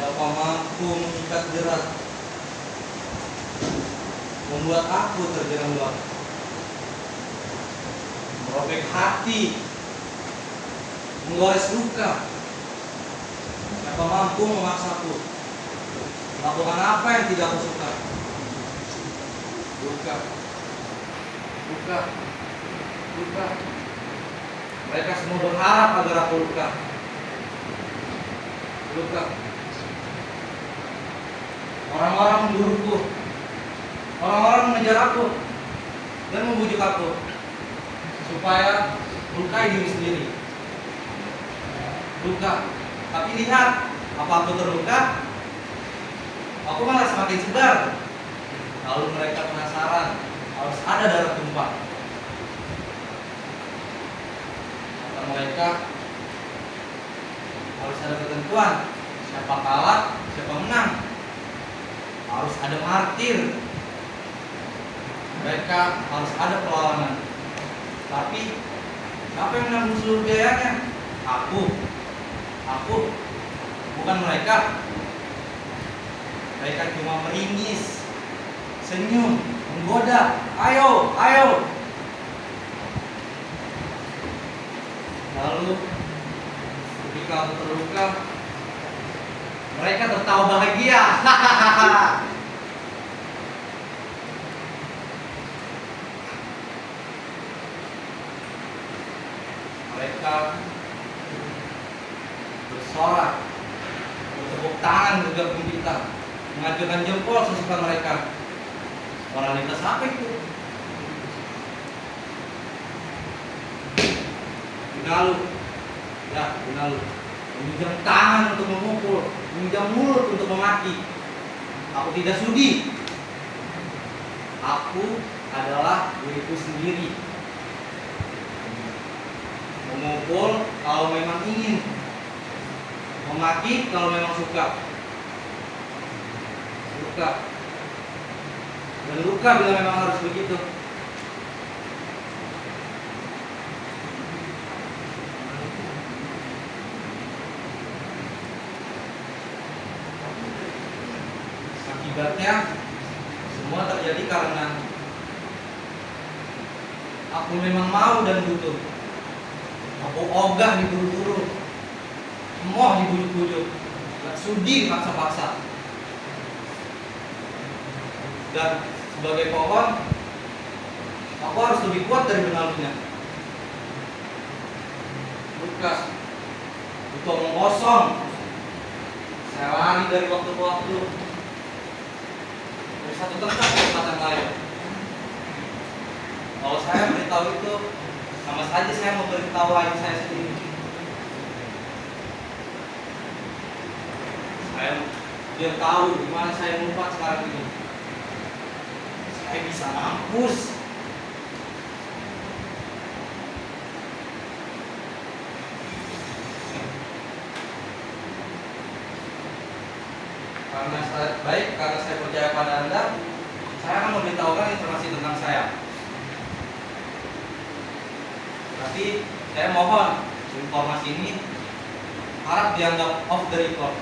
Siapa mampu mengikat jerat, membuat aku terjerembab, merobek hati, menggores luka. Siapa mampu memaksaku melakukan apa yang tidak aku suka. Luka, luka, luka. Mereka semua berharap agar aku luka. Luka. Orang-orang memburuku, orang-orang mengejar aku dan membujuk aku supaya melukai diri sendiri. Luka. Tapi lihat, apa aku terluka? Aku malah semakin segar. Lalu mereka penasaran, harus ada darah tumpah. Kata mereka, harus ada ketentuan. Siapa kalah, siapa menang. Harus ada martir. Mereka harus ada perlawanan. Tapi siapa yang menanggung seluruh biayanya? Aku, bukan mereka. Mereka cuma meringis, senyum, menggoda. Ayo, ayo. Lalu ketika aku terluka, mereka tertawa bahagia. Mereka bersorak, bertepuk tangan bergabung kita, mengacungkan jempol sesuka mereka. Moralitas apa itu? Benalu, ya benalu. Meminjam tangan untuk memukul, meminjam mulut untuk memaki. Aku tidak sudi. Aku adalah diriku sendiri. Memukul kalau memang ingin, memaki kalau memang suka. Luka. Dan luka bila memang harus begitu. Akibatnya semua terjadi karena aku memang mau dan butuh. Aku ogah diburu-buru, emoh dibujuk-bujuk, gak sudi paksa-paksa. Dan sebagai pohon, aku harus lebih kuat dari benalunya. Luka, butuh omong kosong. Saya lari dari waktu ke waktu, dari satu tempat ke tempat yang lain. Kalau saya beritahu itu, sama saja saya memberitahu aib saya sendiri. Dia tahu di mana saya ngumpet sekarang ini. Saya bisa mampus. Karena saya percaya pada Anda, saya akan memberitahukan informasi tentang saya. Tapi saya mohon informasi ini harap dianggap off the record.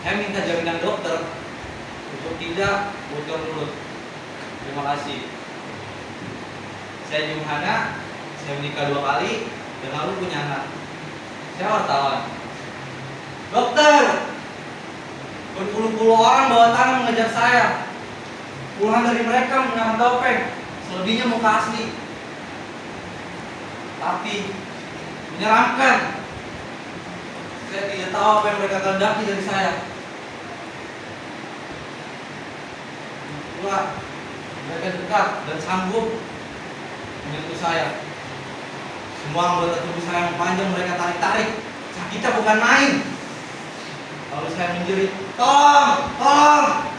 Saya minta jaminan dokter untuk tidak bocor mulut. Terima kasih. Saya Jumhana, saya menikah 2 kali dan lalu punya anak. Saya wartawan. Dokter, berpuluh-puluh orang bawa tangan mengejar saya. Puluhan dari mereka menggunakan topeng, selebihnya muka asli. Tapi menyeramkan. Saya tidak tahu apa yang mereka kehendaki dari saya. Itulah, mereka dekat dan sanggup menyentuh saya. Semua anggota tubuh saya yang panjang mereka tarik-tarik. Sakitnya bukan main. Lalu saya menjerit, tolong, tolong.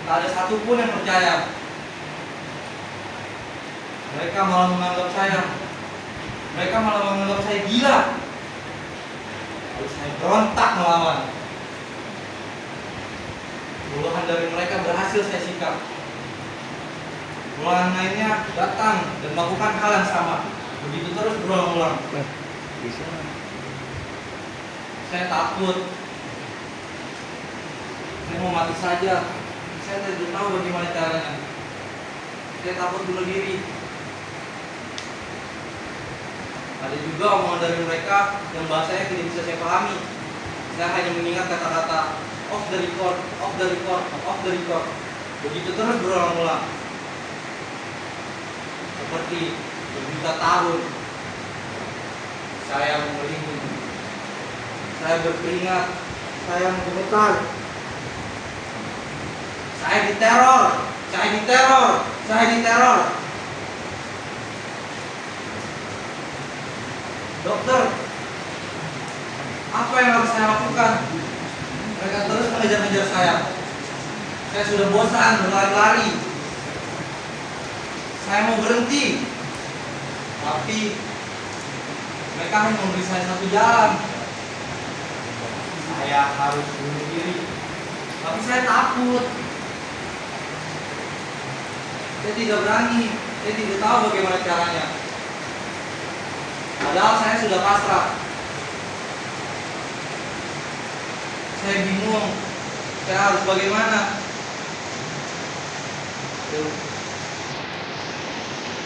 Tak ada satupun yang percaya. Mereka malah menganggap saya gila. Lalu saya berontak melawan. Puluhan dari mereka berhasil saya sikap. Puluhan lainnya datang dan melakukan hal yang sama. Begitu terus berulang-ulang. Bisa. Saya takut. Saya mau mati saja. Saya tidak tahu bagaimana caranya. Saya takut bunuh diri. Ada juga omongan dari mereka yang bahasanya tidak bisa saya pahami. Saya hanya mengingat kata-kata off the record, off the record, off the record. Begitu terus berulang-ulang. Seperti berjuta tahun saya mengelimi, saya berkeringat, saya menggemetar, saya diteror, saya diteror, saya diteror. Dokter, apa yang harus saya lakukan? Mereka terus mengejar-ngejar saya. Saya sudah bosan berlari-lari. Saya mau berhenti, tapi mereka hanya memberi saya satu jalan. Saya harus bunuh diri, tapi saya takut. Saya tidak berani, saya tidak tahu bagaimana caranya. Padahal saya sudah pasrah. Saya bingung, saya harus bagaimana.